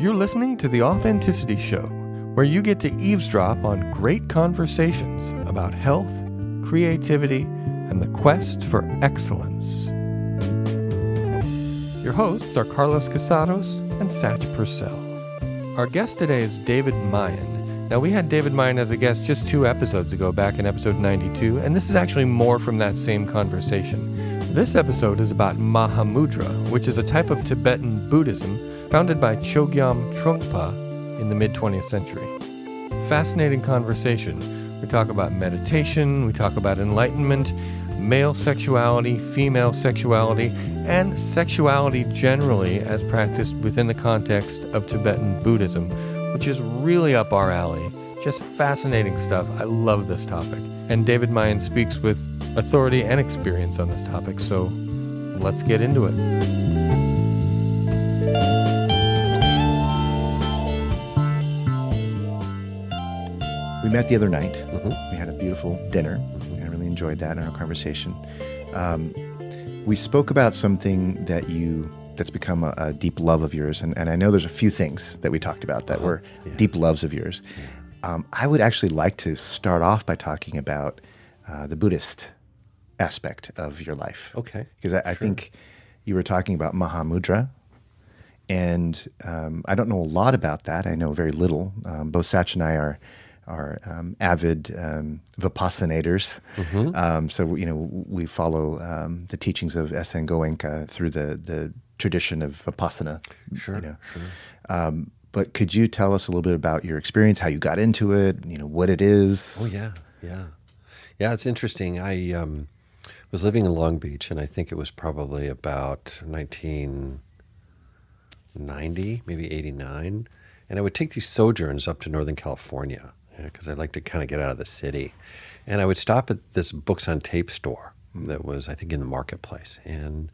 You're listening to The Authenticity Show, where you get to eavesdrop on great conversations about health, creativity, and the quest for excellence. Your hosts are Carlos Casados and Satch Purcell. Our guest today is David Mayen. Now, we had David Mayen as a guest just 2 episodes ago, back in episode 92, and this is actually more from that same conversation. This episode is about Mahamudra, which is a type of Tibetan Buddhism founded by Chögyam Trungpa in the mid-20th century. Fascinating conversation. We talk about meditation, we talk about enlightenment, male sexuality, female sexuality, and sexuality generally as practiced within the context of Tibetan Buddhism, which is really up our alley. Just fascinating stuff. I love this topic. And David Mayen speaks with authority and experience on this topic, so let's get into it. We met the other night. We had a beautiful dinner. I really enjoyed that in our conversation. We spoke about something that's become a deep love of yours, and I know there's a few things that we talked about that were deep loves of yours. I would actually like to start off by talking about the Buddhist aspect of your life. Okay. Because I think you were talking about Mahamudra, and I don't know a lot about that. I know very little. Both Satch and I are avid Vipassanators. So, we follow the teachings of S.N. Goenka through the tradition of Vipassana. Sure. But could you tell us a little bit about your experience, how you got into it, what it is? Oh, yeah. Yeah, it's interesting. I was living in Long Beach, and I think it was probably about 1990, maybe 89. And I would take these sojourns up to Northern California because I'd like to kind of get out of the city. And I would stop at this books on tape store that was, I think, in the marketplace. And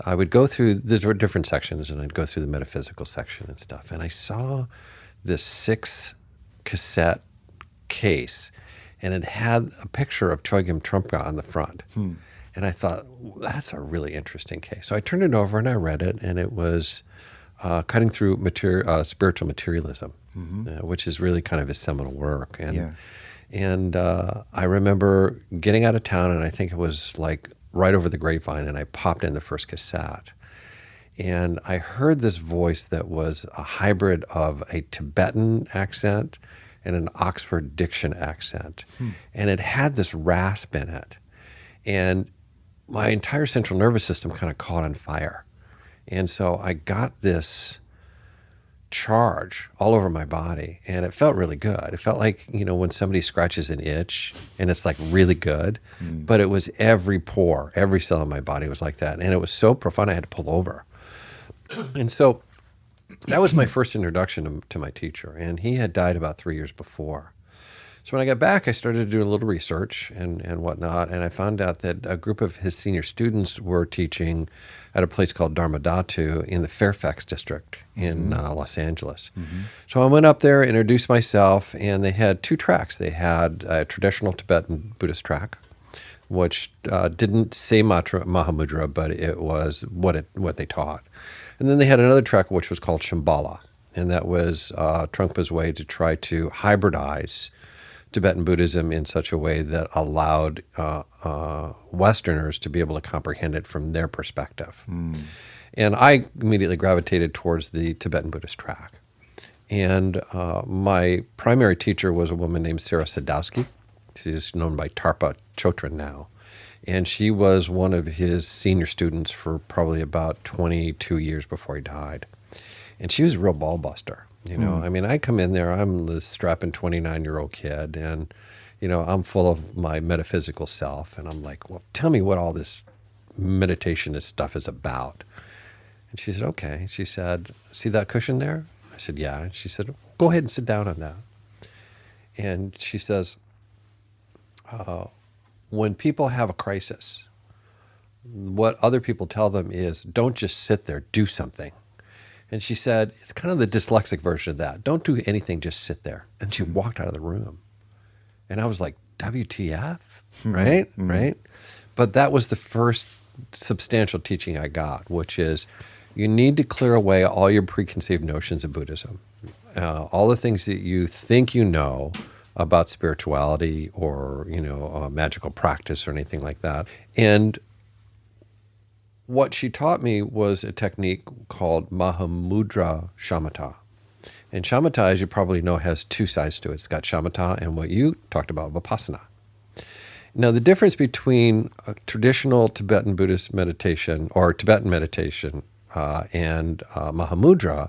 I would go through the different sections, and I'd go through the metaphysical section and stuff. And I saw this 6-cassette case, and it had a picture of Chögyam Trungpa on the front. And I thought, that's a really interesting case. So I turned it over and I read it, and it was cutting through spiritual materialism, which is really kind of his seminal work. And I remember getting out of town, and I think it was like right over the grapevine, and I popped in the first cassette. And I heard this voice that was a hybrid of a Tibetan accent and an Oxford diction accent. And it had this rasp in it. And my entire central nervous system kind of caught on fire. And so I got this charge all over my body, and it felt really good. It felt like, when somebody scratches an itch, and it's like really good, but it was every pore, every cell in my body was like that. And it was so profound, I had to pull over. And so that was my first introduction to my teacher, and he had died about 3 years before. So when I got back, I started to do a little research and whatnot, and I found out that a group of his senior students were teaching at a place called Dharmadhatu in the Fairfax district in Los Angeles. So I went up there, introduced myself, and they had 2 tracks. They had a traditional Tibetan Buddhist track, which didn't say Mahamudra, but it was what they taught. And then they had another track which was called Shambhala, and that was Trungpa's way to try to hybridize Tibetan Buddhism in such a way that allowed Westerners to be able to comprehend it from their perspective. And I immediately gravitated towards the Tibetan Buddhist track. And my primary teacher was a woman named Sarah Sadowski. She's known by Tarpa Chotran now. And she was one of his senior students for probably about 22 years before he died. And she was a real ball buster. I mean, I come in there, I'm the strapping 29-year-old kid, and, I'm full of my metaphysical self. And I'm like, well, tell me what all this meditation, this stuff is about. And she said, okay. She said, see that cushion there? I said, yeah. And she said, go ahead and sit down on that. And she says, when people have a crisis, what other people tell them is, don't just sit there, do something. And she said, it's kind of the dyslexic version of that. Don't do anything, just sit there. And she walked out of the room. And I was like, WTF, right? Right? But that was the first substantial teaching I got, which is, You need to clear away all your preconceived notions of Buddhism. All the things that you think you know about spirituality or, magical practice or anything like that. And what she taught me was a technique called Mahamudra Shamatha. And Shamatha, as you probably know, has two sides to it. It's got Shamatha and what you talked about, Vipassana. Now, the difference between a traditional Tibetan Buddhist meditation or Tibetan meditation and Mahamudra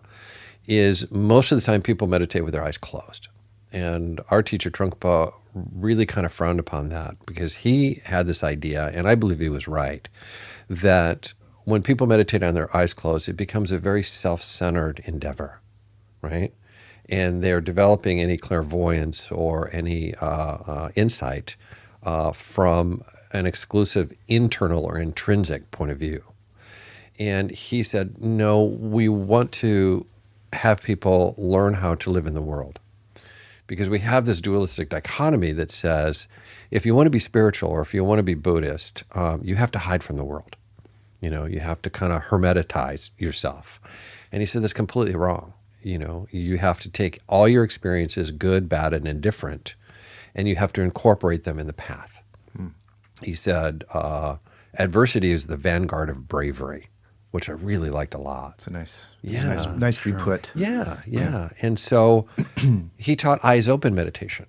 is most of the time people meditate with their eyes closed. And our teacher, Trungpa, really kind of frowned upon that because he had this idea, and I believe he was right, that when people meditate on their eyes closed, it becomes a very self-centered endeavor, right? And they're developing any clairvoyance or any insight from an exclusive internal or intrinsic point of view. And he said, no, we want to have people learn how to live in the world. Because we have this dualistic dichotomy that says, if you want to be spiritual or if you want to be Buddhist, you have to hide from the world. You have to kind of hermetitize yourself. And he said that's completely wrong. You have to take all your experiences, good, bad, and indifferent, and you have to incorporate them in the path. He said, adversity is the vanguard of bravery, which I really liked a lot. It's nicely put. Yeah. And so he taught eyes open meditation.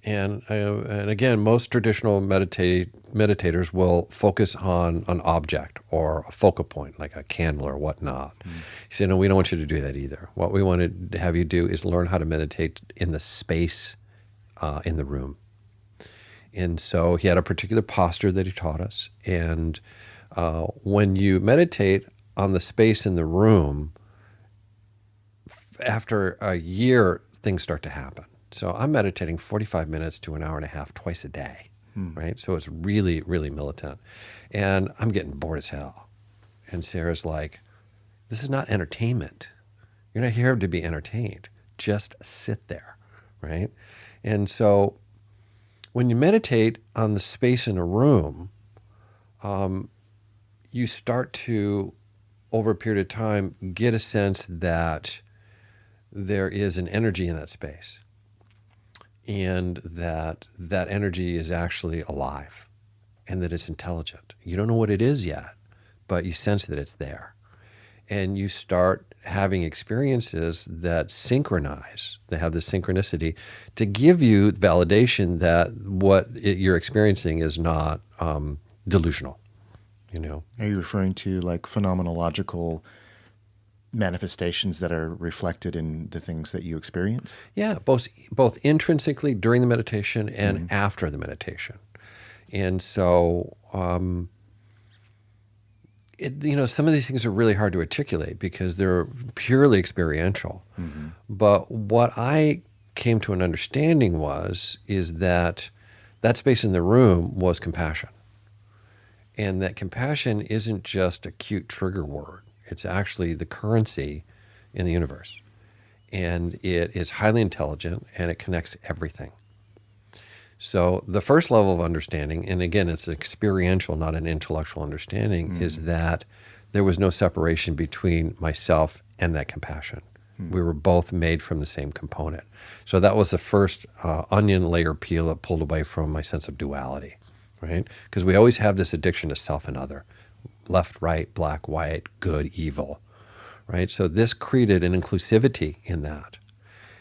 And again, most traditional meditators will focus on an object or a focal point, like a candle or whatnot. He said, no, we don't want you to do that either. What we want to have you do is learn how to meditate in the space in the room. And so he had a particular posture that he taught us. And when you meditate on the space in the room, after a year, things start to happen. So I'm meditating 45 minutes to an hour and a half twice a day, right? So it's really, really militant. And I'm getting bored as hell. And Sarah's like, this is not entertainment. You're not here to be entertained. Just sit there, right? And so when you meditate on the space in a room, you start to, over a period of time, get a sense that there is an energy in that space. And that energy is actually alive and that it's intelligent. You don't know what it is yet, but you sense that it's there. And you start having experiences that synchronize, that have the synchronicity to give you validation that what you're experiencing is not delusional. Are you referring to like phenomenological manifestations that are reflected in the things that you experience? Yeah, both intrinsically during the meditation and after the meditation. And so, some of these things are really hard to articulate because they're purely experiential. But what I came to an understanding is that space in the room was compassion. And that compassion isn't just a cute trigger word. It's actually the currency in the universe. And it is highly intelligent and it connects everything. So the first level of understanding, and again, it's experiential, not an intellectual understanding, is that there was no separation between myself and that compassion. We were both made from the same component. So that was the first onion layer peel that pulled away from my sense of duality, right? Because we always have this addiction to self and other. Left, right, black, white, good, evil, right? So this created an inclusivity in that.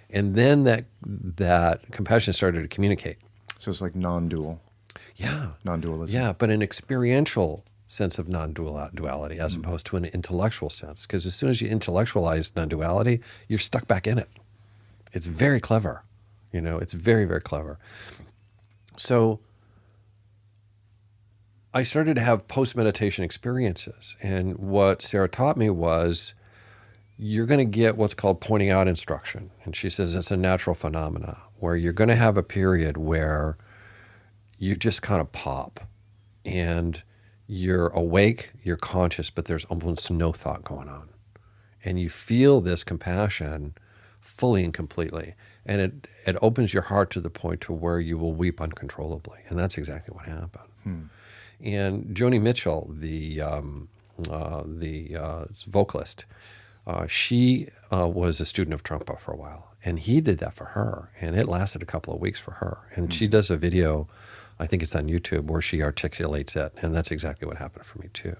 And then that compassion started to communicate. So it's like non-dual. Yeah. Non-dualism. Yeah, but an experiential sense of non-duality as opposed to an intellectual sense. Because as soon as you intellectualize non-duality, you're stuck back in it. It's very clever. It's very, very clever. So I started to have post-meditation experiences. And what Sarah taught me was you're going to get what's called pointing out instruction. And she says it's a natural phenomena where you're going to have a period where you just kind of pop and you're awake, you're conscious, but there's almost no thought going on. And you feel this compassion fully and completely. And it opens your heart to the point to where you will weep uncontrollably. And that's exactly what happened. And Joni Mitchell, the the vocalist, she was a student of Trungpa for a while, and he did that for her, and it lasted a couple of weeks for her. And she does a video, I think it's on YouTube, where she articulates it, and that's exactly what happened for me too.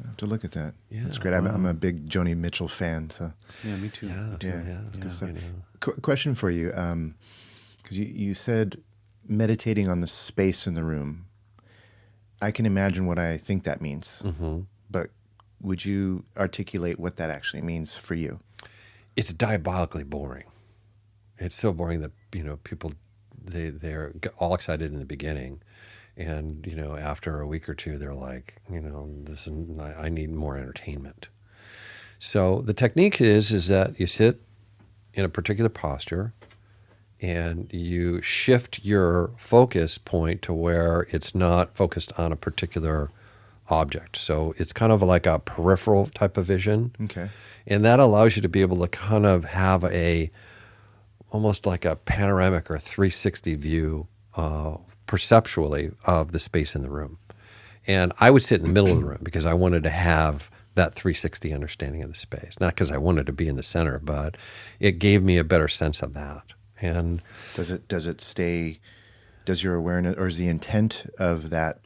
I have to look at that. Yeah, That's great. I'm a big Joni Mitchell fan. So. Yeah, me too. Yeah, That's good stuff. you know. Question for you, because you said meditating on the space in the room. I can imagine what I think that means, but would you articulate what that actually means for you? It's diabolically boring. It's so boring that people they're all excited in the beginning, and after a week or two they're like, I need more entertainment. So the technique is that you sit in a particular posture, and you shift your focus point to where it's not focused on a particular object. So it's kind of like a peripheral type of vision. Okay. And that allows you to be able to kind of have almost like a panoramic or 360 view perceptually of the space in the room. And I would sit in the middle of the room because I wanted to have that 360 understanding of the space. Not because I wanted to be in the center, but it gave me a better sense of that. And does your awareness, or is the intent of that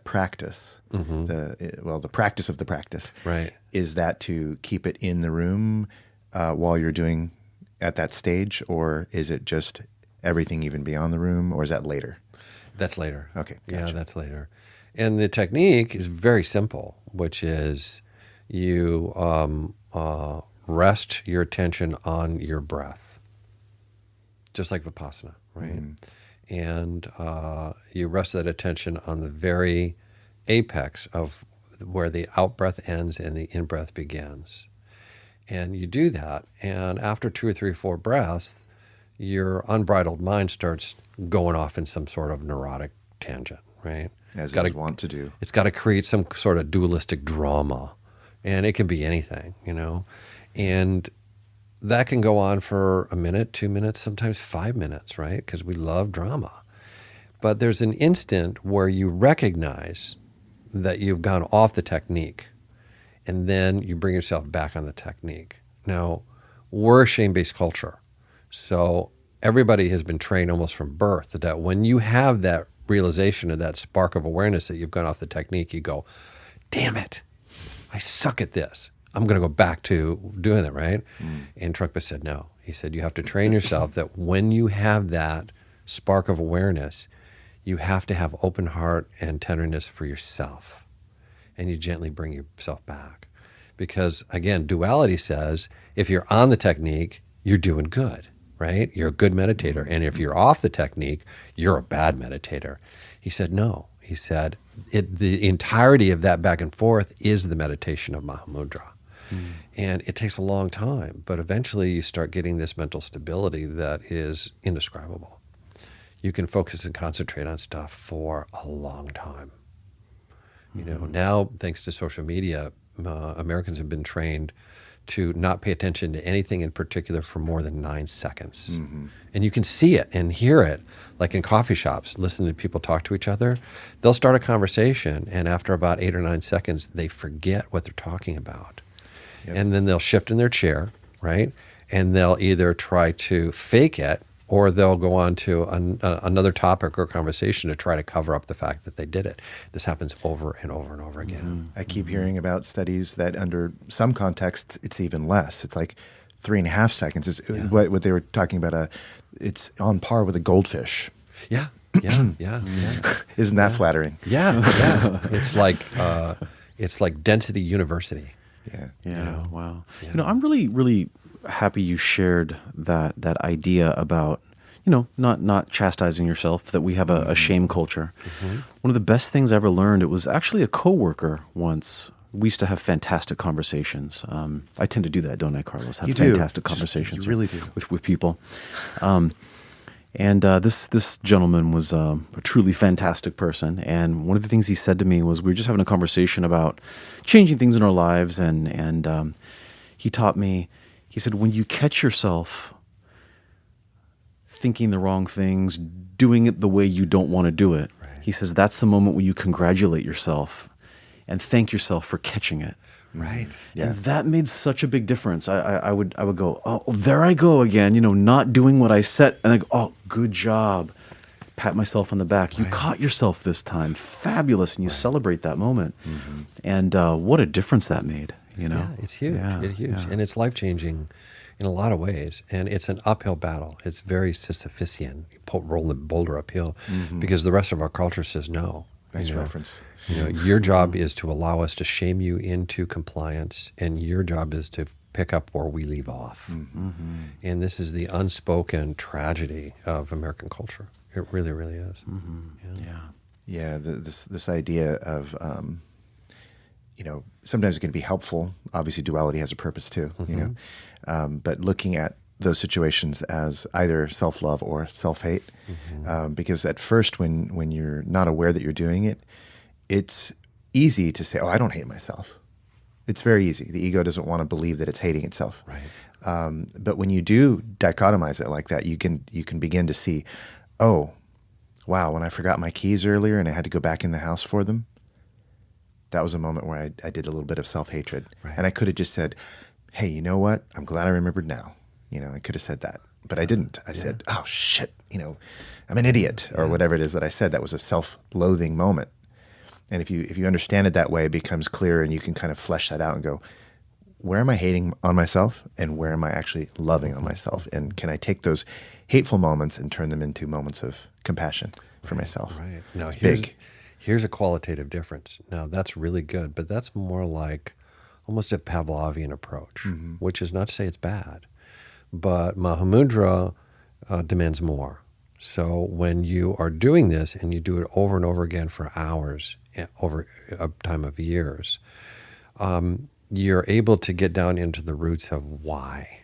practice, the practice of the practice, right, is that to keep it in the room while you're doing at that stage, or is it just everything even beyond the room, or is that later? That's later. Okay, gotcha. Yeah, that's later. And the technique is very simple, which is you rest your attention on your breath. Just like Vipassana, right? And you rest that attention on the very apex of where the out-breath ends and the in-breath begins. And you do that, and after 2 or 3 or 4 breaths, your unbridled mind starts going off in some sort of neurotic tangent, right? As it want to do. It's got to create some sort of dualistic drama, and it can be anything, and that can go on for a minute, 2 minutes, sometimes 5 minutes, right? Because we love drama. But there's an instant where you recognize that you've gone off the technique, and then you bring yourself back on the technique. Now, we're a shame-based culture. So everybody has been trained almost from birth that when you have that realization of that spark of awareness that you've gone off the technique, you go, damn it, I suck at this. I'm going to go back to doing it, right? And Trungpa said no. He said you have to train yourself that when you have that spark of awareness, you have to have open heart and tenderness for yourself. And you gently bring yourself back. Because, again, duality says if you're on the technique, you're doing good, right? You're a good meditator. And if you're off the technique, you're a bad meditator. He said no. He said the entirety of that back and forth is the meditation of Mahamudra. And it takes a long time, but eventually you start getting this mental stability that is indescribable. You can focus and concentrate on stuff for a long time. Now, thanks to social media, Americans have been trained to not pay attention to anything in particular for more than 9 seconds. And you can see it and hear it, like in coffee shops, listening to people talk to each other. They'll start a conversation, and after about 8 or 9 seconds, they forget what they're talking about. Yep. And then they'll shift in their chair, right? And they'll either try to fake it, or they'll go on to another topic or conversation to try to cover up the fact that they did it. This happens over and over and over again. I keep hearing about studies that under some contexts, it's even less. It's like 3.5 seconds. It's what they were talking about. It's on par with a goldfish. Yeah. Isn't that flattering? Yeah. It's like density university. Yeah. Wow. Yeah. I'm really, really happy you shared that idea about, not chastising yourself, that we have a shame culture. One of the best things I ever learned, it was actually a coworker once. We used to have fantastic conversations. I tend to do that, don't I, Carlos? Have fantastic conversations. You really do. With people. And this gentleman was a truly fantastic person. And one of the things he said to me was, we were just having a conversation about changing things in our lives. And he taught me, he said, when you catch yourself thinking the wrong things, doing it the way you don't want to do it, he says, that's the moment when you congratulate yourself and thank yourself for catching it. Right. And that made such a big difference. I would go, oh, there I go again, not doing what I said. And I go, oh, good job. Pat myself on the back. You caught yourself this time. Fabulous. And you celebrate that moment. And what a difference that made, Yeah, it's huge. It's huge. Yeah. And it's life-changing in a lot of ways. And it's an uphill battle. It's very Sisyphusian. You roll the boulder uphill because the rest of our culture says no. Nice reference. Your job is to allow us to shame you into compliance, and your job is to pick up where we leave off. And this is the unspoken tragedy of American culture. It really, really is. Yeah, this idea of, sometimes it can be helpful. Obviously, duality has a purpose too, but looking at those situations as either self-love or self-hate, because at first when you're not aware that you're doing it, it's easy to say, oh, I don't hate myself. It's very easy. The ego doesn't want to believe that it's hating itself. Right. But when you do dichotomize it like that, you can begin to see, oh, wow, when I forgot my keys earlier and I had to go back in the house for them, that was a moment where I did a little bit of self-hatred. Right. And I could have just said, hey, you know what? I'm glad I remembered now. I could have said that, but I didn't. I said, oh, shit, I'm an idiot, or whatever it is that I said. That was a self-loathing moment. And if you understand it that way, it becomes clear, and you can kind of flesh that out and go, where am I hating on myself, and where am I actually loving on myself? And can I take those hateful moments and turn them into moments of compassion for myself? Right. Now, It's here's a qualitative difference. Now, that's really good, but that's more like almost a Pavlovian approach, which is not to say it's bad. But Mahamudra demands more. So when you are doing this and you do it over and over again for hours, over a time of years, you're able to get down into the roots of why,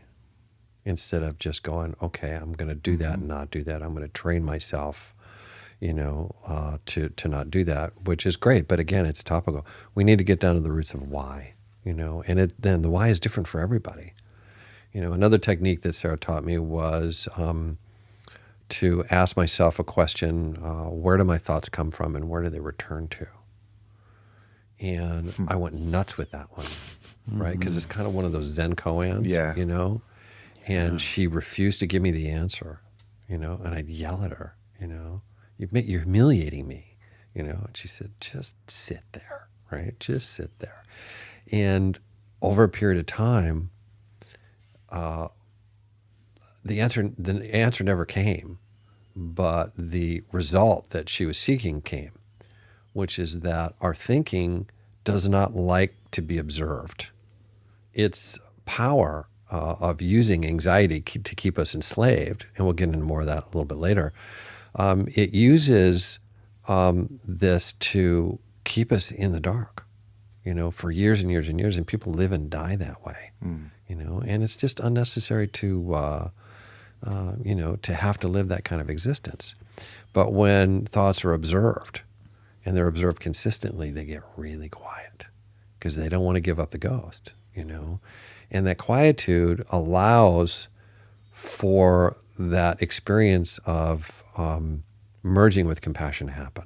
instead of just going, okay, I'm going to do that and not do that. I'm going to train myself, to not do that, which is great. But again, it's topical. We need to get down to the roots of why, and then the why is different for everybody. Another technique that Sarah taught me was to ask myself a question, where do my thoughts come from and where do they return to? And I went nuts with that one, right? Because it's kind of one of those Zen koans, and she refused to give me the answer, and I'd yell at her, you're humiliating me, and she said, just sit there, right? Just sit there. And over a period of time, the answer never came, but the result that she was seeking came, which is that our thinking does not like to be observed. Its power of using anxiety to keep us enslaved, and we'll get into more of that a little bit later, it uses this to keep us in the dark, for years and years and years, and people live and die that way, and it's just unnecessary to have to live that kind of existence. But when thoughts are observed, and they're observed consistently, they get really quiet because they don't want to give up the ghost, And that quietude allows for that experience of merging with compassion to happen,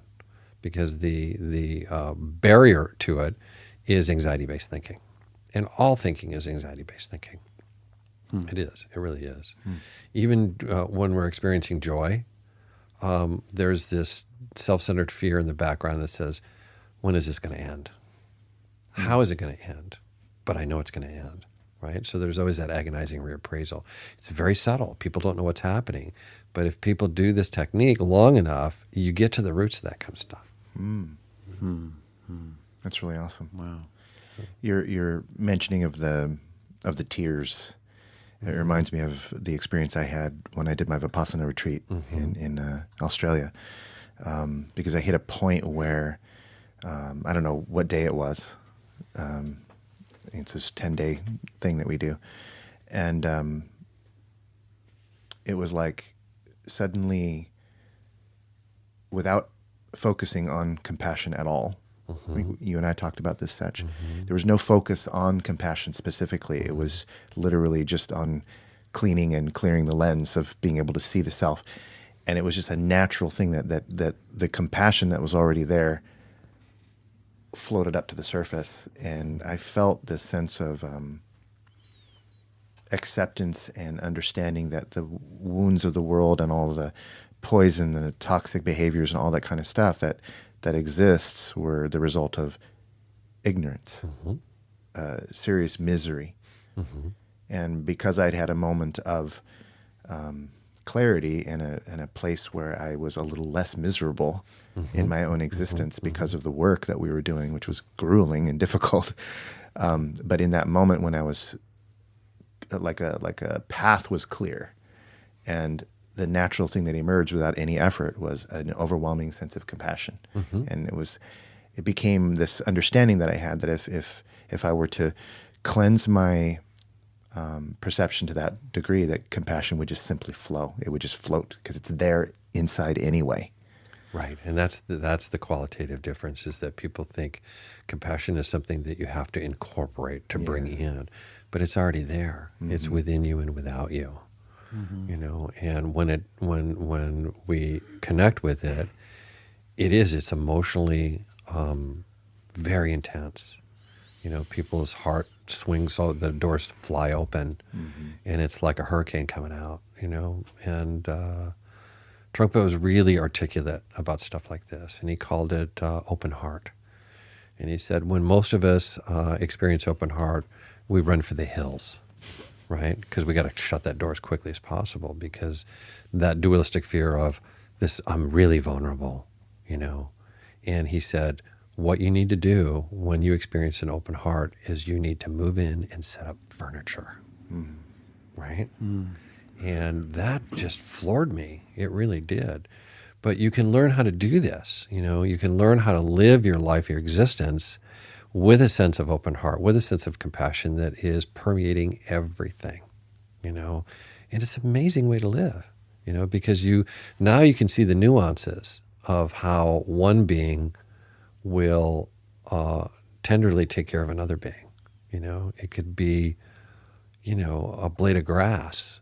because the barrier to it is anxiety-based thinking. And all thinking is anxiety-based thinking. It is. It really is. Even when we're experiencing joy, there's this self-centered fear in the background that says, when is this going to end? How is it going to end? But I know it's going to end, right? So there's always that agonizing reappraisal. It's very subtle. People don't know what's happening. But if people do this technique long enough, you get to the roots of that kind of stuff. That's really awesome. Wow. Your mentioning of the tears, it reminds me of the experience I had when I did my Vipassana retreat in Australia, because I hit a point where I don't know what day it was. It's this 10-day thing that we do, and it was like suddenly, without focusing on compassion at all. I think you and I talked about this, Satch. There was no focus on compassion specifically. It was literally just on cleaning and clearing the lens of being able to see the self. And it was just a natural thing that the compassion that was already there floated up to the surface, and I felt this sense of acceptance and understanding that the wounds of the world and all the poison and the toxic behaviors and all that kind of stuff that exists were the result of ignorance, serious misery. And because I'd had a moment of clarity in a place where I was a little less miserable in my own existence because of the work that we were doing, which was grueling and difficult. But in that moment when I was like a path was clear, and the natural thing that emerged without any effort was an overwhelming sense of compassion. And it became this understanding that I had that if I were to cleanse my perception to that degree, that compassion would just simply flow. It would just float because it's there inside anyway. Right, and that's the qualitative difference, is that people think compassion is something that you have to incorporate to bring in, but it's already there. It's within you and without you. You know, and when we connect with it, it's emotionally very intense. You know, people's heart swings, so the doors fly open, and it's like a hurricane coming out, you know. And Trungpa was really articulate about stuff like this, and he called it open heart. And he said, when most of us experience open heart, we run for the hills, right? Because we got to shut that door as quickly as possible, because that dualistic fear of this, I'm really vulnerable, you know. And he said, what you need to do when you experience an open heart is you need to move in and set up furniture, right? And that just floored me. It really did. But you can learn how to do this. You know, you can learn how to live your life, your existence, with a sense of open heart, with a sense of compassion that is permeating everything, you know. And it's an amazing way to live, you know, because now you can see the nuances of how one being will tenderly take care of another being. You know, it could be, you know, a blade of grass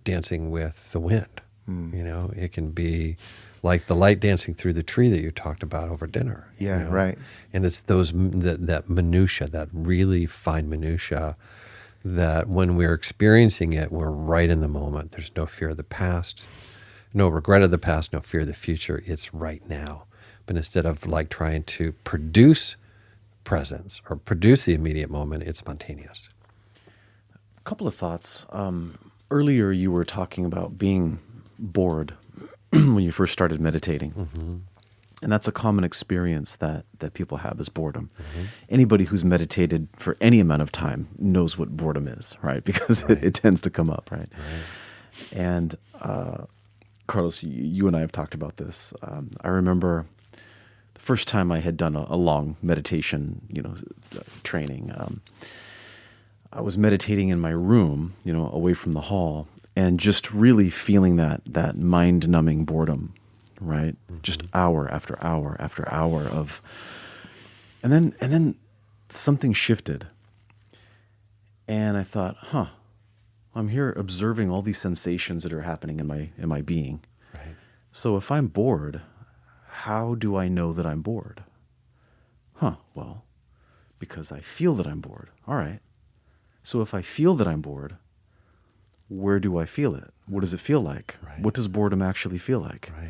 dancing with the wind. You know, it can be like the light dancing through the tree that you talked about over dinner. Yeah, you know? right. And it's that minutia, that really fine minutia, that when we're experiencing it, we're right in the moment. There's no fear of the past, no regret of the past, no fear of the future. It's right now. But instead of like trying to produce presence or produce the immediate moment, it's spontaneous. A couple of thoughts. Earlier, you were talking about being bored when you first started meditating. And that's a common experience that people have, is boredom. Anybody who's meditated for any amount of time knows what boredom is, right? Because it tends to come up, right? And Carlos, you and I have talked about this. I remember the first time I had done a long meditation, training. I was meditating in my room, away from the hall, and just really feeling that mind-numbing boredom, right? Just hour after hour after hour of, and then something shifted, and I thought, I'm here observing all these sensations that are happening in my being. Right. So if I'm bored, how do I know that I'm bored? Well, because I feel that I'm bored. All right. So if I feel that I'm bored, where do I feel it? What does it feel like? Right. What does boredom actually feel like? Right.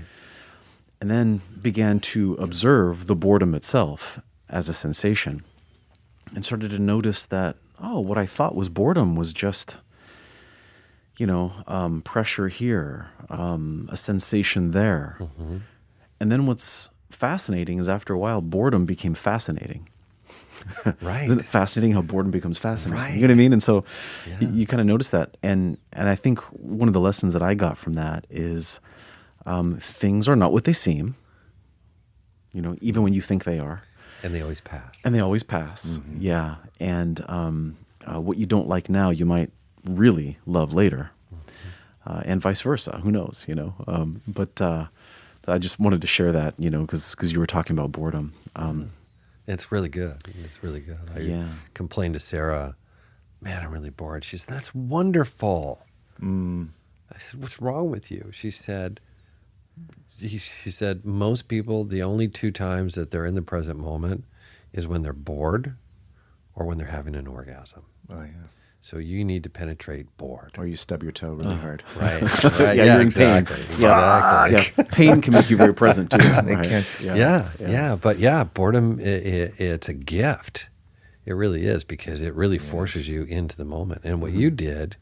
And then began to observe the boredom itself as a sensation, and started to notice that, what I thought was boredom was just, pressure here, a sensation there. And then what's fascinating is, after a while, boredom became fascinating. Right. Isn't it fascinating how boredom becomes fascinating? Right. You know what I mean? And so Yeah. you kind of notice that. And I think one of the lessons that I got from that is things are not what they seem, even when you think they are. And they always pass. And they always pass. Yeah. And what you don't like now, you might really love later. And vice versa. Who knows, But I just wanted to share that, because you were talking about boredom. It's really good. It's really good. I complained to Sarah, man, I'm really bored. She said, that's wonderful. I said, what's wrong with you? She said, most people, the only two times that they're in the present moment is when they're bored or when they're having an orgasm. Oh, yeah. So you need to penetrate bored. Or you stub your toe really hard. Right. Yeah, you're in exactly. pain. Exactly. Yeah, pain can make you very present too. Right? can. Yeah. But yeah, boredom, it's a gift. It really is, because it really forces you into the moment. And what you did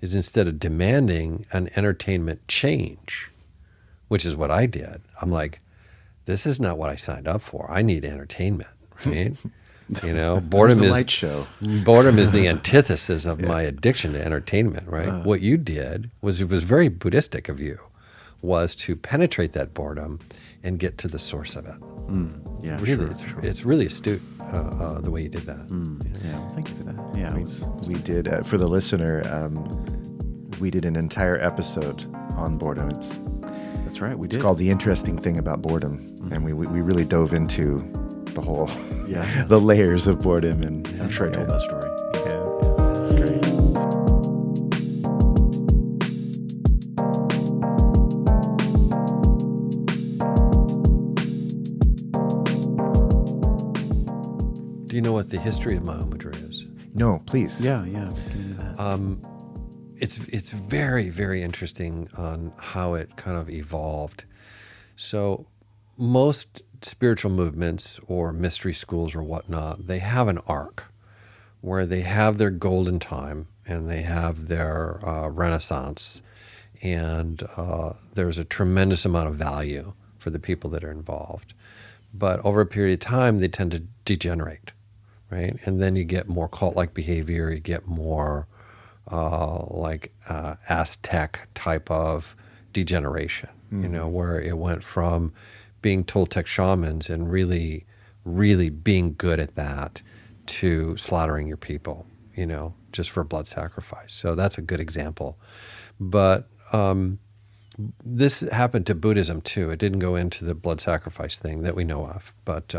is, instead of demanding an entertainment change, which is what I did, I'm like, this is not what I signed up for. I need entertainment, right? Boredom the is light show. Boredom is the antithesis of my addiction to entertainment, right? What you did was, it was very Buddhistic of you, was to penetrate that boredom and get to the source of it. Yeah, Really, sure. it's really astute the way you did that. Yeah, well, thank you for that. Yeah, We did, for the listener, we did an entire episode on boredom. that's right. We did. It's called The Interesting Thing About Boredom. And we really dove into the whole, the layers of boredom. And I'm sure I told that story. Yeah, it's great. Do you know what the history of Mahamudra is? No, please. Yeah, we can do that. It's very, very interesting on how it kind of evolved. So most spiritual movements or mystery schools or whatnot, they have an arc where they have their golden time and they have their renaissance, and there's a tremendous amount of value for the people that are involved. But over a period of time, they tend to degenerate, right? And then you get more cult-like behavior, you get more Aztec type of degeneration, where it went from being Toltec shamans and really, really being good at that to slaughtering your people, just for blood sacrifice. So that's a good example. But this happened to Buddhism too. It didn't go into the blood sacrifice thing that we know of. But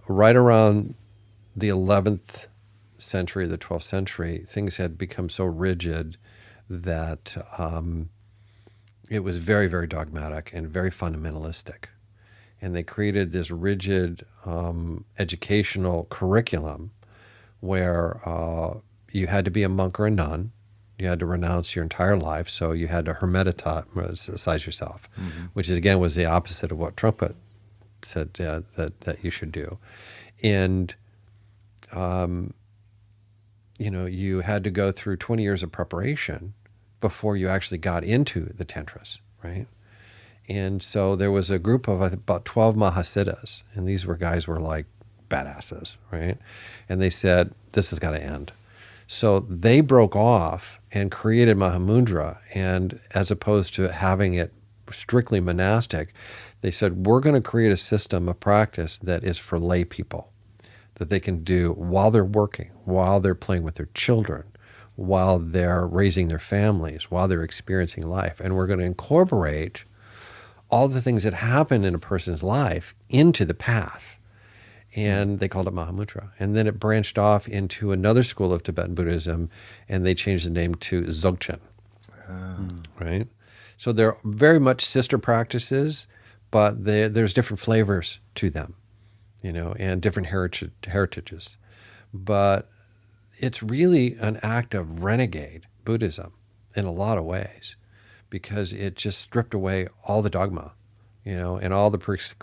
right around the 11th century, the 12th century, things had become so rigid that it was very, very dogmatic and very fundamentalistic. And they created this rigid educational curriculum where you had to be a monk or a nun. You had to renounce your entire life, so you had to hermeticize yourself, which is, again, was the opposite of what Trungpa said that you should do. And you had to go through 20 years of preparation before you actually got into the tantras, right? And so there was a group of about 12 Mahasiddhas, and these guys were like badasses, right? And they said, this has got to end. So they broke off and created Mahamudra, and as opposed to having it strictly monastic, they said, we're going to create a system of practice that is for lay people, that they can do while they're working, while they're playing with their children, while they're raising their families, while they're experiencing life. And we're going to incorporate all the things that happen in a person's life into the path. And they called it Mahamudra. And then it branched off into another school of Tibetan Buddhism, and they changed the name to Dzogchen, right? So they're very much sister practices, but there's different flavors to them, and different heritages. But it's really an act of renegade Buddhism in a lot of ways, because it just stripped away all the dogma, and all the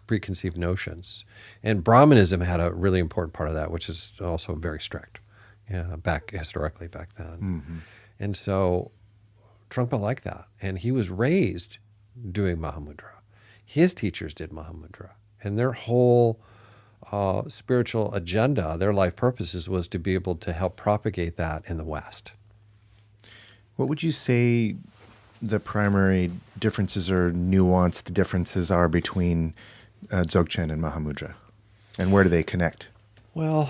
preconceived notions. And Brahmanism had a really important part of that, which is also very strict, historically back then. And so Trungpa liked that, and he was raised doing Mahamudra. His teachers did Mahamudra, and their whole spiritual agenda, their life purposes, was to be able to help propagate that in the West. What would you say the primary differences or nuanced differences are between Dzogchen and Mahamudra? And where do they connect? Well,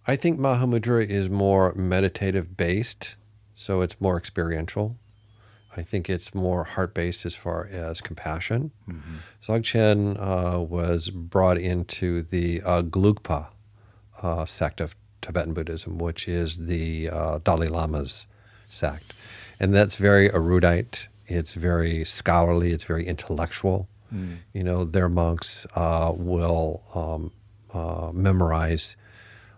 I think Mahamudra is more meditative based, so it's more experiential. I think it's more heart-based as far as compassion. Dzogchen was brought into the Gelugpa sect of Tibetan Buddhism, which is the Dalai Lama's sect. And that's very erudite, it's very scholarly, it's very intellectual. Their monks will memorize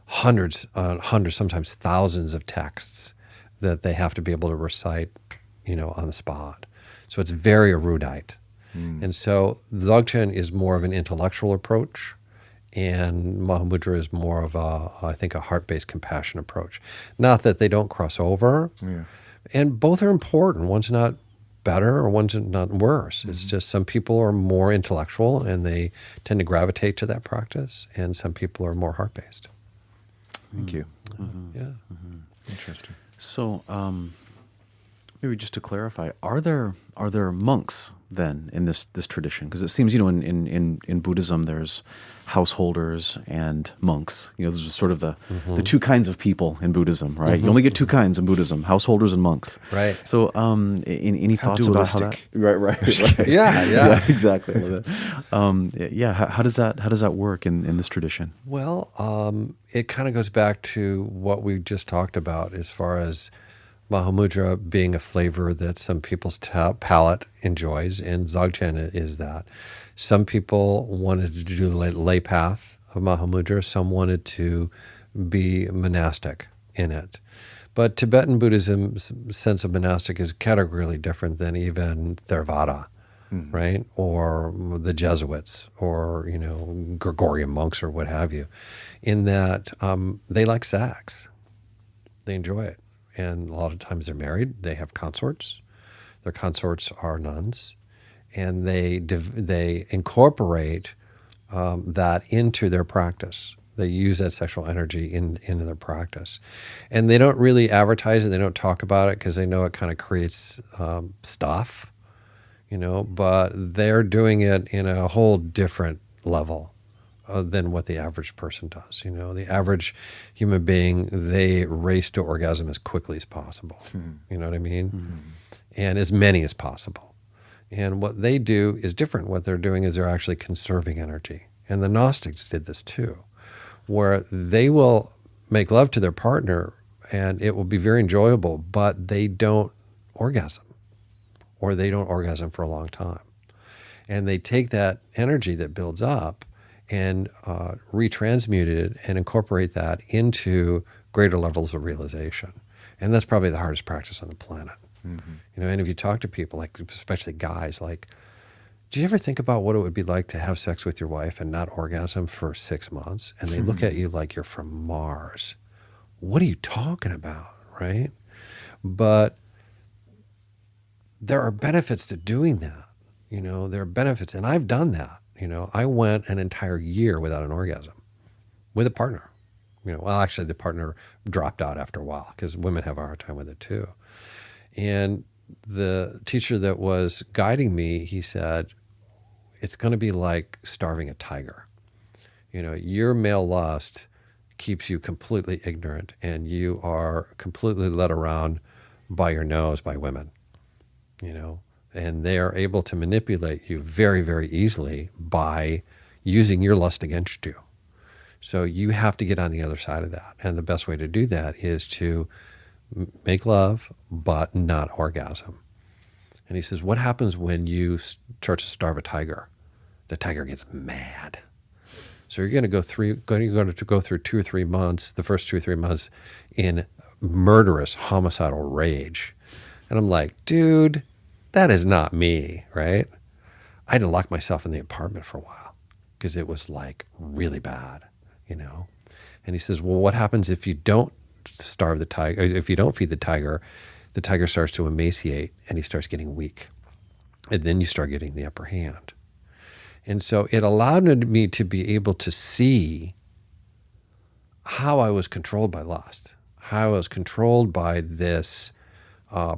hundreds, sometimes thousands of texts that they have to be able to recite, on the spot. So it's very erudite. And so Dzogchen is more of an intellectual approach, and Mahamudra is more of I think, a heart-based compassion approach. Not that they don't cross over, and both are important. One's not better or one's not worse. It's just some people are more intellectual and they tend to gravitate to that practice, and some people are more heart-based. Thank you. Yeah. Interesting. So, maybe just to clarify, are there monks then in this tradition? Because it seems, in Buddhism there's householders and monks. Those are sort of the two kinds of people in Buddhism, right? You only get two kinds in Buddhism: householders and monks. Right. So, any thoughts about how that? Right. Yeah, exactly. How does that work in this tradition? Well, it kind of goes back to what we just talked about as far as Mahamudra being a flavor that some people's palate enjoys, and Dzogchen is that. Some people wanted to do the lay path of Mahamudra, some wanted to be monastic in it. But Tibetan Buddhism's sense of monastic is categorically different than even Theravada, right? Or the Jesuits, or, Gregorian monks or what have you, in that they like sex. They enjoy it. And a lot of times they're married, they have consorts. Their consorts are nuns. And they incorporate that into their practice. They use that sexual energy into their practice. And they don't really advertise it, they don't talk about it because they know it kind of creates stuff, but they're doing it in a whole different level than what the average person does. The average human being, they race to orgasm as quickly as possible. You know what I mean? And as many as possible. And what they do is different. What they're doing is they're actually conserving energy. And the Gnostics did this too, where they will make love to their partner and it will be very enjoyable, but they don't orgasm, or they don't orgasm for a long time. And they take that energy that builds up and retransmute it and incorporate that into greater levels of realization. And that's probably the hardest practice on the planet. And if you talk to people, like especially guys, like, do you ever think about what it would be like to have sex with your wife and not orgasm for 6 months? And they look at you like you're from Mars. What are you talking about, right? But there are benefits to doing that. There are benefits, and I've done that. I went an entire year without an orgasm with a partner. Actually, the partner dropped out after a while because women have a hard time with it too. And the teacher that was guiding me, he said, it's going to be like starving a tiger. Your male lust keeps you completely ignorant, and you are completely led around by your nose by women, and they are able to manipulate you very, very easily by using your lust against you. So you have to get on the other side of that. And the best way to do that is to make love, but not orgasm. And he says, what happens when you start to starve a tiger? The tiger gets mad. So you're going to go through 2 or 3 months, the first 2 or 3 months, in murderous, homicidal rage. And I'm like, dude, that is not me, right? I had to lock myself in the apartment for a while because it was like really bad, And he says, well, what happens if you don't starve the tiger? If you don't feed the tiger starts to emaciate and he starts getting weak. And then you start getting the upper hand. And so it allowed me to be able to see how I was controlled by lust, how I was controlled by this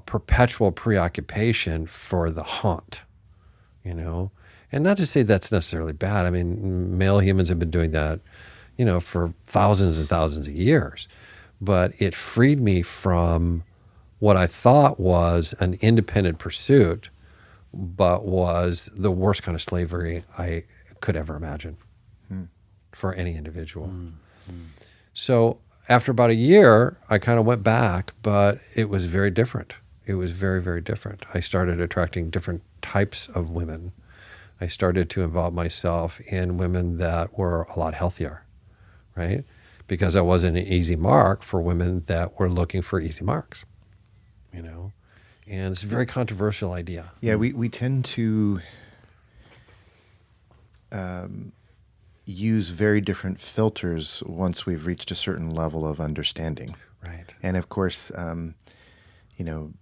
perpetual preoccupation for the hunt, And not to say that's necessarily bad. I mean, male humans have been doing that, for thousands and thousands of years. But it freed me from what I thought was an independent pursuit, but was the worst kind of slavery I could ever imagine for any individual. So after about a year, I kind of went back, but it was very different. It was very, very different. I started attracting different types of women. I started to involve myself in women that were a lot healthier, right? Because I wasn't an easy mark for women that were looking for easy marks, you know? And it's a very controversial idea. Yeah, we tend to use very different filters once we've reached a certain level of understanding. Right. And of course, you know,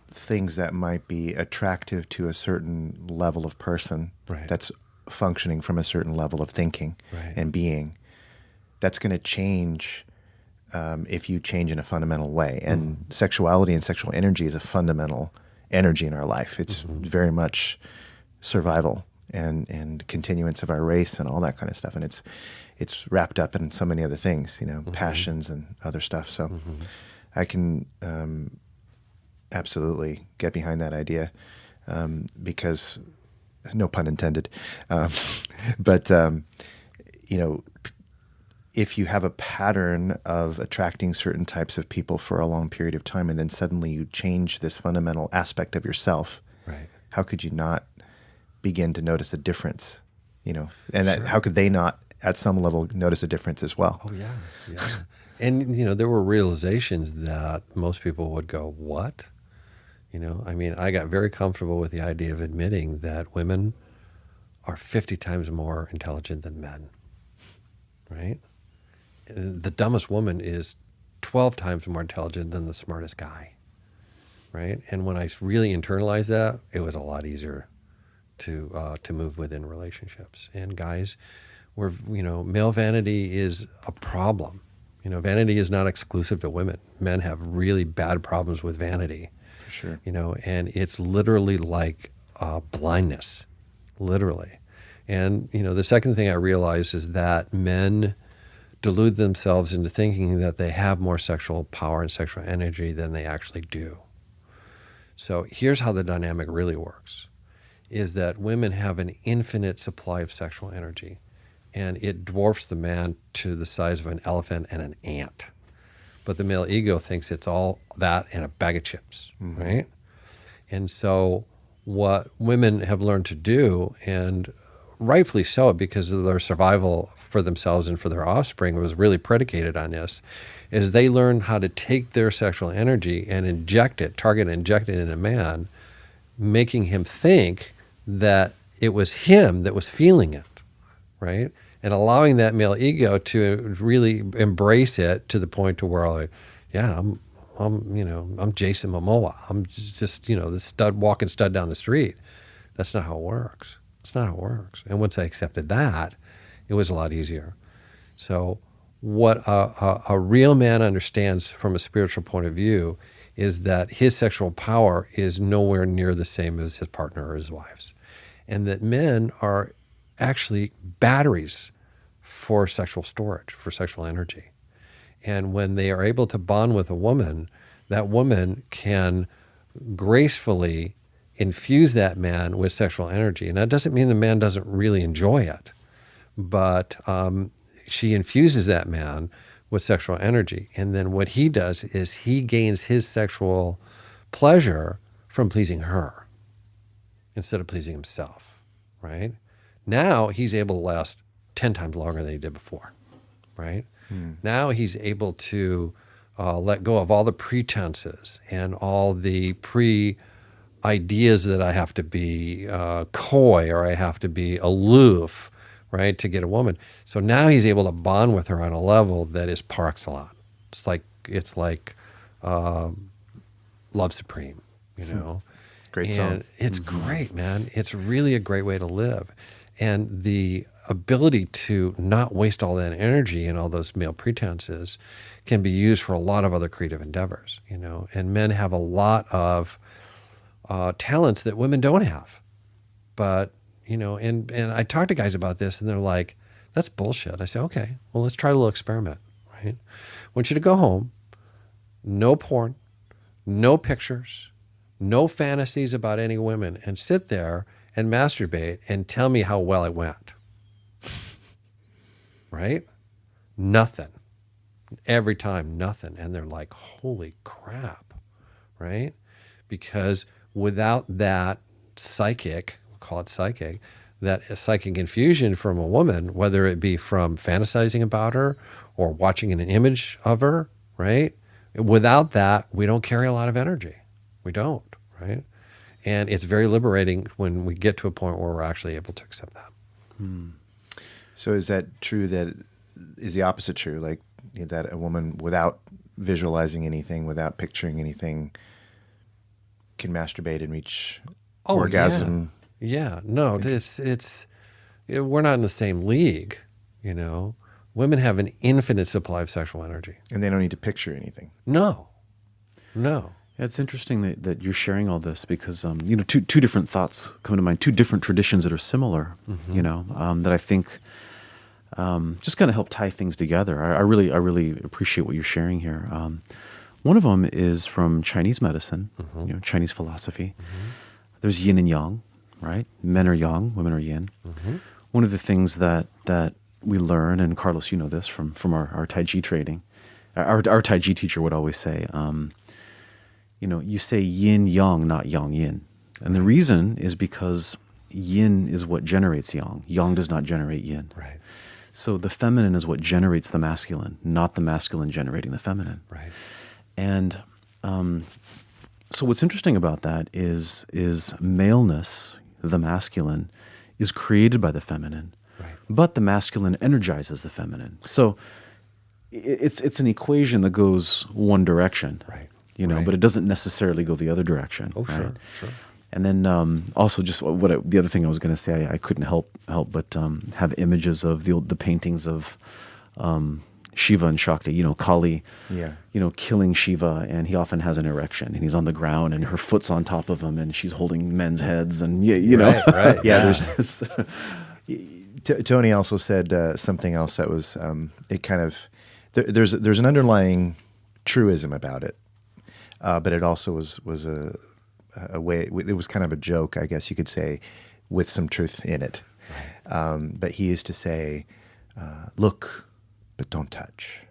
things that might be attractive to a certain level of person Right. that's functioning from a certain level of thinking Right. and being, that's going to change if you change in a fundamental way. And sexuality and sexual energy is a fundamental energy in our life. It's very much survival and continuance of our race and all that kind of stuff. And it's wrapped up in so many other things, you know, passions and other stuff. So I can absolutely get behind that idea because, no pun intended, but you know, if you have a pattern of attracting certain types of people for a long period of time and then suddenly you change this fundamental aspect of yourself, Right. how could you not begin to notice a difference, you know? And that, how could they not, at some level, notice a difference as well? Oh, yeah. Yeah. And, you know, there were realizations that most people would go, what? You know, I mean, I got very comfortable with the idea of admitting that women are 50 times more intelligent than men, right? The dumbest woman is 12 times more intelligent than the smartest guy, right? And when I really internalized that, it was a lot easier to move within relationships. And guys, you know, male vanity is a problem. You know, vanity is not exclusive to women. Men have really bad problems with vanity. For sure. You know, and it's literally like blindness, literally. And, you know, the second thing I realized is that men delude themselves into thinking that they have more sexual power and sexual energy than they actually do. So here's how the dynamic really works, is that women have an infinite supply of sexual energy, and it dwarfs the man to the size of an elephant and an ant. But the male ego thinks it's all that and a bag of chips, right? And so what women have learned to do, and rightfully so because of their survival for themselves and for their offspring was really predicated on this, is they learn how to take their sexual energy and inject it, target and inject it in a man, making him think that it was him that was feeling it, right? And allowing that male ego to really embrace it to the point to where, like, yeah, I'm Jason Momoa. I'm just, you know, the walking stud down the street. That's not how it works. It's not how it works. And once I accepted that, it was a lot easier. So what a real man understands from a spiritual point of view is that his sexual power is nowhere near the same as his partner or his wife's. And that men are actually batteries for sexual storage, for sexual energy. And when they are able to bond with a woman, that woman can gracefully infuse that man with sexual energy. And that doesn't mean the man doesn't really enjoy it, but she infuses that man with sexual energy. And then what he does is he gains his sexual pleasure from pleasing her instead of pleasing himself, right? Now he's able to last 10 times longer than he did before, right? Now he's able to let go of all the pretenses and all the ideas that I have to be coy or I have to be aloof, right, to get a woman. So now he's able to bond with her on a level that is par excellence. It's like Love Supreme, you know. Great and song. It's great, man. It's really a great way to live. And the ability to not waste all that energy and all those male pretenses can be used for a lot of other creative endeavors, you know. And men have a lot of talents that women don't have. But, you know, and I talk to guys about this and they're like, that's bullshit. I say, okay, well, let's try a little experiment, right? I want you to go home, no porn, no pictures, no fantasies about any women, and sit there and masturbate and tell me how well it went. Right? Nothing. Every time, nothing. And they're like, holy crap, right? Because without that psychic, we'll call it psychic, that psychic infusion from a woman, whether it be from fantasizing about her or watching an image of her, right? Without that, we don't carry a lot of energy. We don't, right? And it's very liberating when we get to a point where we're actually able to accept that. So is that true? That is the opposite true? Like that a woman without visualizing anything, without picturing anything, can masturbate and reach orgasm? Yeah. No, we're not in the same league, you know. Women have an infinite supply of sexual energy. And they don't need to picture anything. No. Yeah, it's interesting that you're sharing all this because, two different thoughts come to mind, two different traditions that are similar, that I think just kind of help tie things together. I really appreciate what you're sharing here. One of them is from Chinese medicine, Chinese philosophy. There's yin and yang, right? Men are yang, women are yin. One of the things that we learn, and Carlos, you know this from our Tai Chi training, our Tai Chi teacher would always say, you say yin yang, not yang yin. And the reason is because yin is what generates yang. Yang does not generate yin. Right. So the feminine is what generates the masculine, not the masculine generating the feminine. Right. And so what's interesting about that is maleness, the masculine, is created by the feminine, right, but the masculine energizes the feminine. So it's an equation that goes one direction. Right. But it doesn't necessarily go the other direction. Oh, right? Sure. And then also just the other thing I was going to say, I couldn't help but have images of the paintings of Shiva and Shakti, Kali, killing Shiva, and he often has an erection, and he's on the ground, and her foot's on top of him, and she's holding men's heads, and Right. Yeah. There's this, Tony also said something else that was it kind of there's an underlying truism about it. But it also was a way. It was kind of a joke, I guess you could say, with some truth in it. But he used to say, "Look, but don't touch.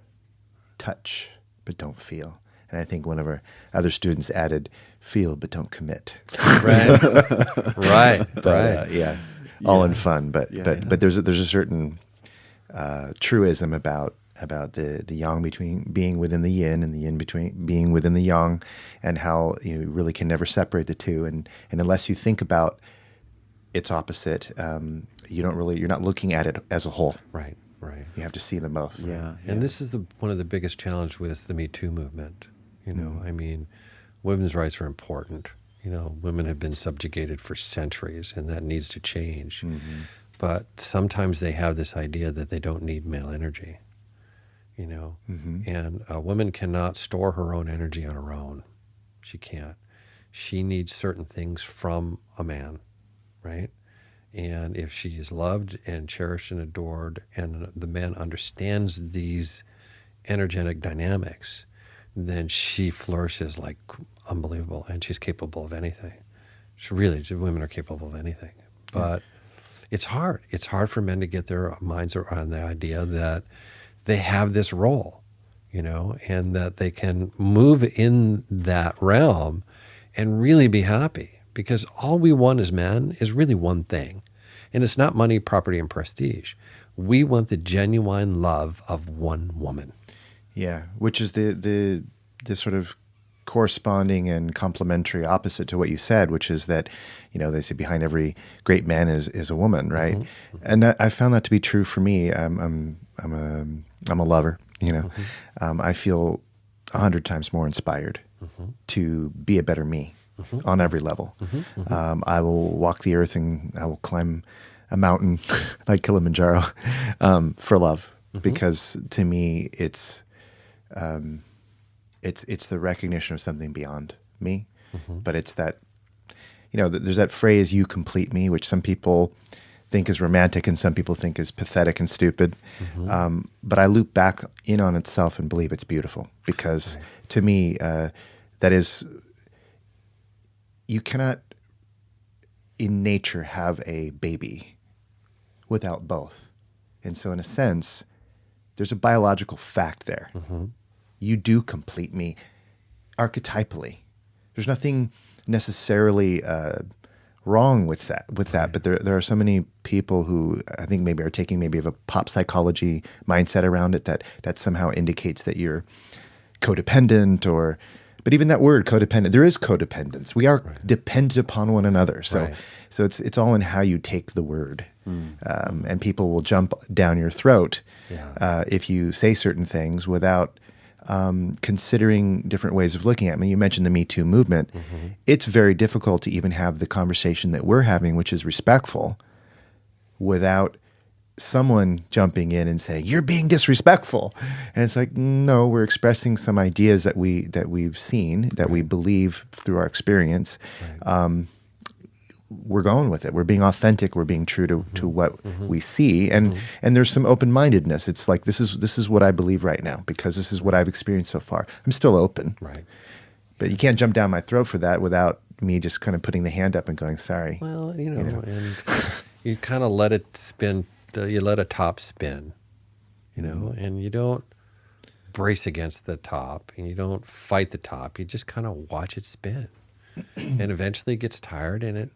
Touch, but don't feel." And I think one of our other students added, "Feel, but don't commit." Right. Yeah, all in fun. But there's a certain truism about the yang between being within the yin and the yin between being within the yang, and how you really can never separate the two. And unless you think about its opposite, you're not looking at it as a whole. Right. You have to see them both. Yeah. And this is one of the biggest challenges with the Me Too movement. I mean, women's rights are important. Women have been subjugated for centuries, and that needs to change. But sometimes they have this idea that they don't need male energy. And a woman cannot store her own energy on her own. She can't. She needs certain things from a man, right? And if she is loved and cherished and adored, and the man understands these energetic dynamics, then she flourishes like unbelievable, and she's capable of anything. Women are capable of anything. But it's hard. It's hard for men to get their minds around the idea that they have this role, and that they can move in that realm and really be happy. Because all we want as men is really one thing. And it's not money, property, and prestige. We want the genuine love of one woman. Yeah, which is the sort of corresponding and complementary opposite to what you said, which is that, they say behind every great man is a woman, right? Mm-hmm. And I found that to be true for me. I'm a lover, I feel 100 times more inspired to be a better me on every level. I will walk the earth and I will climb a mountain like Kilimanjaro for love, because to me it's the recognition of something beyond me. But it's that, there's that phrase, "you complete me," which some people think is romantic and some people think is pathetic and stupid. But I loop back in on itself and believe it's beautiful, because to me, that is, you cannot in nature have a baby without both. And so in a sense, there's a biological fact there. You do complete me archetypally. There's nothing necessarily wrong with that. But there are so many people who I think maybe are taking maybe of a pop psychology mindset around it that somehow indicates that you're codependent but even that word codependent, there is codependence. We are dependent upon one another. So it's all in how you take the word. And people will jump down your throat if you say certain things without considering different ways of looking at it. I mean, you mentioned the Me Too movement. It's very difficult to even have the conversation that we're having, which is respectful, without someone jumping in and saying, "You're being disrespectful." And it's like, no, we're expressing some ideas that we've seen, that we believe through our experience. We're going with it. We're being authentic. We're being true to what we see, and there's some open-mindedness. It's like this is what I believe right now because this is what I've experienced so far. I'm still open, Right. but you can't jump down my throat for that without me just kind of putting the hand up and going, "Sorry." Well, and you kind of let it spin. You let a top spin, and you don't brace against the top, and you don't fight the top. You just kind of watch it spin, and eventually it gets tired, and it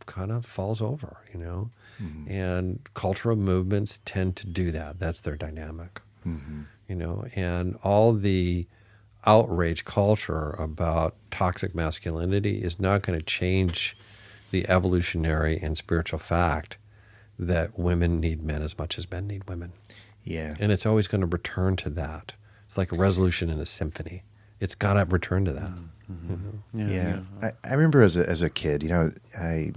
kind of falls over, And cultural movements tend to do that. That's their dynamic, and all the outrage culture about toxic masculinity is not going to change the evolutionary and spiritual fact that women need men as much as men need women. Yeah. And it's always going to return to that. It's like a resolution in a symphony. It's got to return to that. Yeah. I remember as a kid, I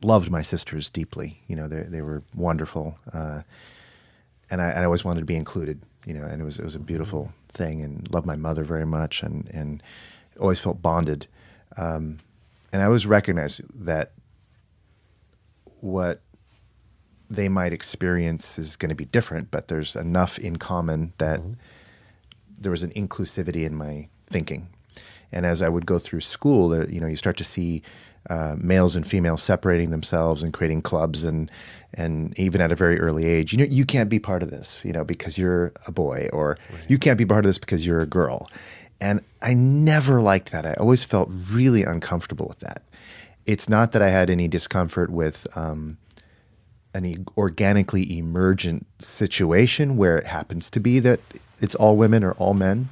loved my sisters deeply. They were wonderful. And I always wanted to be included, and it was a beautiful thing, and loved my mother very much and always felt bonded. And I always recognized that what they might experience is going to be different, but there's enough in common that there was an inclusivity in my thinking. And as I would go through school, you start to see males and females separating themselves and creating clubs, and even at a very early age, you can't be part of this, because you're a boy, or you can't be part of this because you're a girl. And I never liked that. I always felt really uncomfortable with that. It's not that I had any discomfort with any organically emergent situation where it happens to be that it's all women or all men,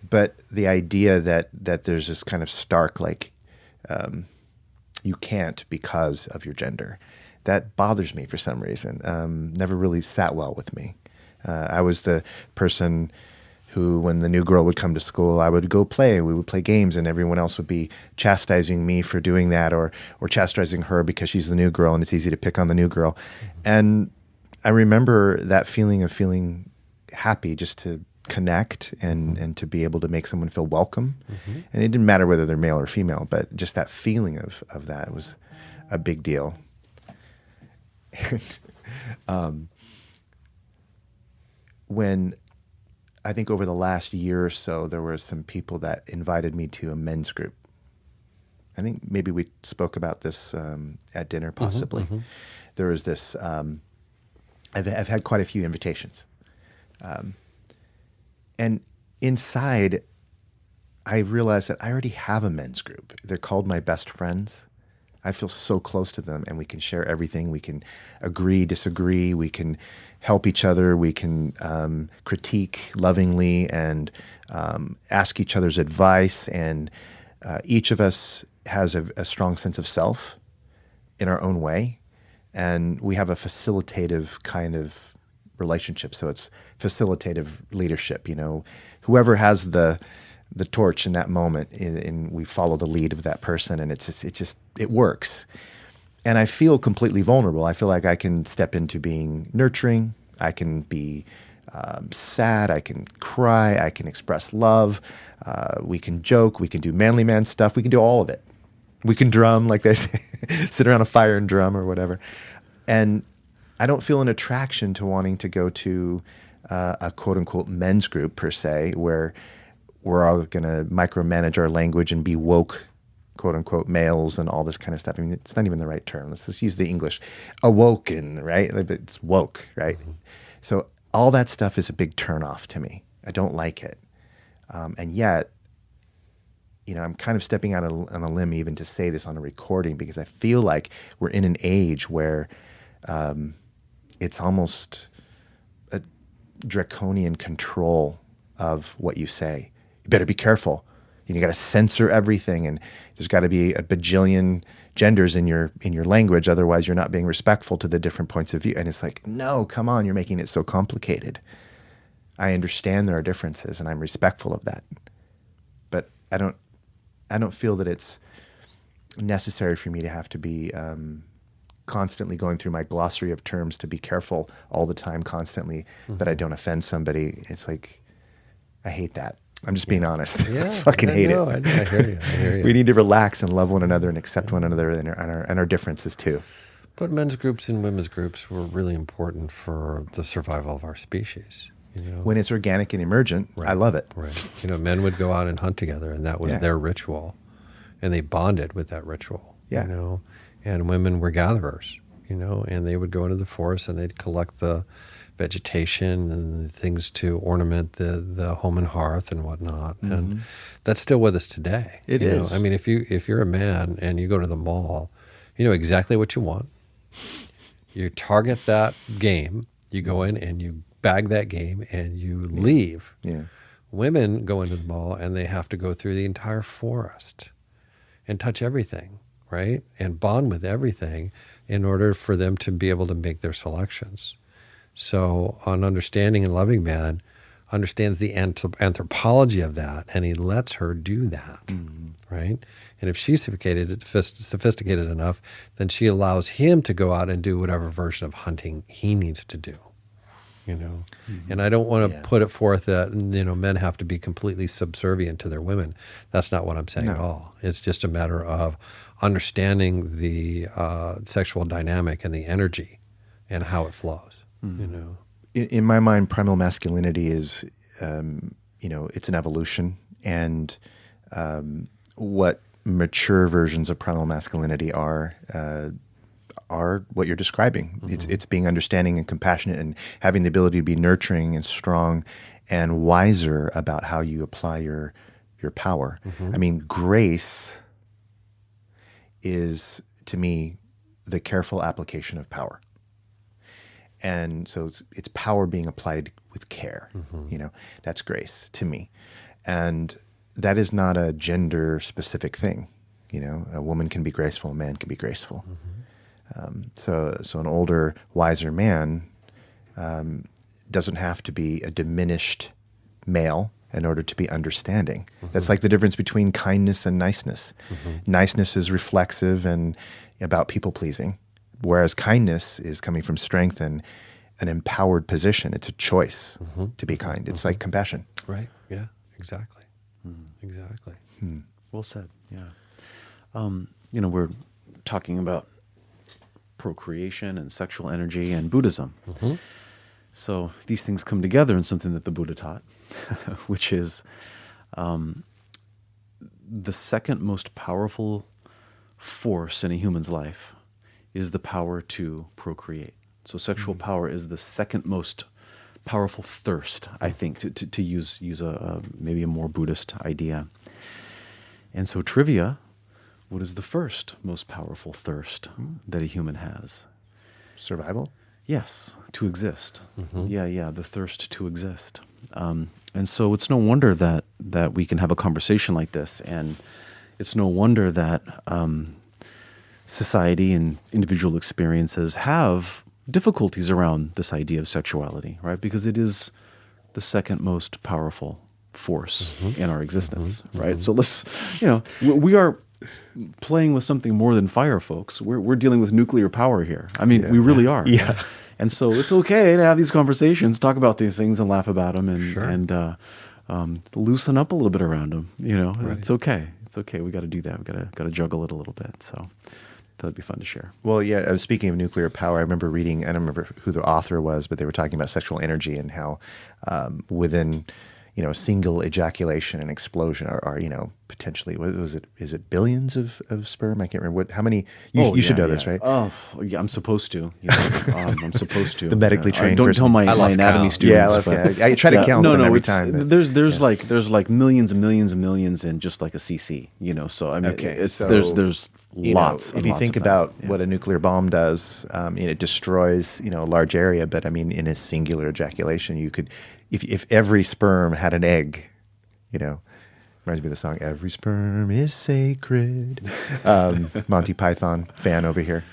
but the idea that there's this kind of stark, like, you can't because of your gender, that bothers me for some reason. Never really sat well with me. I was the person who, when the new girl would come to school, I would go play. We would play games, and everyone else would be chastising me for doing that, or chastising her because she's the new girl, and it's easy to pick on the new girl. And I remember that feeling of feeling happy just to connect and to be able to make someone feel welcome. And it didn't matter whether they're male or female, but just that feeling of that was a big deal. When I think over the last year or so, there were some people that invited me to a men's group. I think maybe we spoke about this at dinner, possibly. There was this, I've had quite a few invitations. And inside, I realized that I already have a men's group. They're called My Best Friends. I feel so close to them, and we can share everything. We can agree, disagree. We can help each other. We can critique lovingly and ask each other's advice. And each of us has a strong sense of self in our own way. And we have a facilitative kind of relationship. So it's facilitative leadership. Whoever has the torch in that moment, and we follow the lead of that person, and it works. And I feel completely vulnerable. I feel like I can step into being nurturing. I can be sad. I can cry. I can express love. We can joke. We can do manly man stuff. We can do all of it. We can drum, like they say, sit around a fire and drum or whatever. And I don't feel an attraction to wanting to go to a quote-unquote men's group per se, where we're all going to micromanage our language and be woke, quote-unquote males and all this kind of stuff. I mean, it's not even the right term. Let's just use the English. Awoken, right? It's woke, right? So all that stuff is a big turnoff to me. I don't like it. And yet, I'm kind of stepping out on a limb even to say this on a recording, because I feel like we're in an age where it's almost a draconian control of what you say. You better be careful. You got to censor everything, and there's got to be a bajillion genders in your language, otherwise you're not being respectful to the different points of view. And it's like, no, come on, you're making it so complicated. I understand there are differences, and I'm respectful of that, but I don't feel that it's necessary for me to have to be constantly going through my glossary of terms to be careful all the time, constantly, that I don't offend somebody. It's like, I hate that. I'm just being honest. Yeah, I fucking hate it. I hear you. We need to relax and love one another and accept one another and our differences too. But men's groups and women's groups were really important for the survival of our species. When it's organic and emergent, Right. I love it. Right. Men would go out and hunt together, and that was their ritual, and they bonded with that ritual. Yeah. And women were gatherers. And they would go into the forest and they'd collect the vegetation and things to ornament the home and hearth and whatnot. Mm-hmm. And that's still with us today. It is. I mean, if you're a man and you go to the mall, you know exactly what you want. You target that game. You go in and you bag that game and you leave. Yeah. Women go into the mall and they have to go through the entire forest and touch everything, right? And bond with everything in order for them to be able to make their selections. So an understanding and loving man understands the anthropology of that, and he lets her do that, right? And if she's sophisticated enough, then she allows him to go out and do whatever version of hunting he needs to do. And I don't want to put it forth that men have to be completely subservient to their women. That's not what I'm saying at all. It's just a matter of understanding the sexual dynamic and the energy and how it flows. In my mind, primal masculinity is, it's an evolution, and what mature versions of primal masculinity are what you're describing. Mm-hmm. It's being understanding and compassionate and having the ability to be nurturing and strong and wiser about how you apply your power. Mm-hmm. I mean, grace is, to me, the careful application of power. And so it's power being applied with care. Mm-hmm. That's grace to me. And that is not a gender-specific thing. A woman can be graceful, a man can be graceful. Mm-hmm. So an older, wiser man doesn't have to be a diminished male in order to be understanding. Mm-hmm. That's like the difference between kindness and niceness. Mm-hmm. Niceness is reflexive and about people-pleasing, whereas kindness is coming from strength and an empowered position. It's a choice to be kind. It's like compassion. Right. Yeah, exactly. Exactly. Well said. Yeah. We're talking about procreation and sexual energy and Buddhism. Mm-hmm. So these things come together in something that the Buddha taught, which is the second most powerful force in a human's life is the power to procreate. So sexual power is the second most powerful thirst, I think, to use a maybe a more Buddhist idea. And so trivia, what is the first most powerful thirst that a human has? Survival? Yes, to exist. Mm-hmm. Yeah, the thirst to exist. And so it's no wonder that we can have a conversation like this, and it's no wonder that society and individual experiences have difficulties around this idea of sexuality, right? Because it is the second most powerful force in our existence, right? So let's, we are playing with something more than fire, folks. We're dealing with nuclear power here. I mean, we really are. Yeah. And so it's okay to have these conversations, talk about these things and laugh about them and loosen up a little bit around them. Right. It's okay. It's okay. We got to do that. We got to juggle it a little bit. So that'd be fun to share. Well, yeah, I was speaking of nuclear power. I remember reading, I don't remember who the author was, but they were talking about sexual energy and how within, single ejaculation and explosion are potentially, what was it? Is it billions of sperm? I can't remember how many. You should know this, right? Oh, yeah, I'm supposed to. I'm supposed to. The medically trained don't person. tell my anatomy students. I try to count them every time. But there's like millions and millions and millions in just like a cc. So I mean, there's lots. If you think about what a nuclear bomb does, it destroys a large area. But I mean, in a singular ejaculation, you could, if every sperm had an egg, reminds me of the song "Every Sperm Is Sacred." Monty Python fan over here.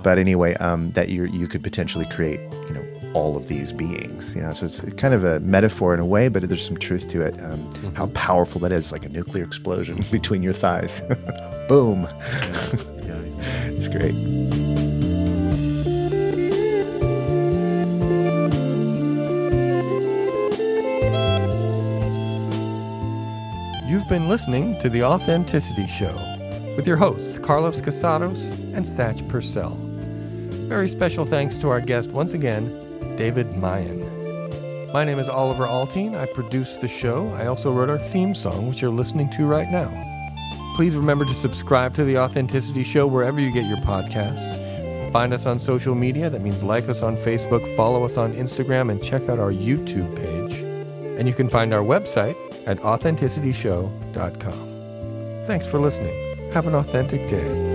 But anyway, that you could potentially create all of these beings. So it's kind of a metaphor in a way, but there's some truth to it. How powerful that is, like a nuclear explosion between your thighs. Boom. It's great. You've been listening to The Authenticity Show with your hosts, Carlos Casados and Satch Purcell. Very special thanks to our guest once again, David Mayen. My name is Oliver Althoen. I produce the show. I also wrote our theme song, which you're listening to right now. Please remember to subscribe to The Authenticity Show wherever you get your podcasts. Find us on social media. That means like us on Facebook, follow us on Instagram, and check out our YouTube page. And you can find our website at authenticityshow.com. Thanks for listening. Have an authentic day.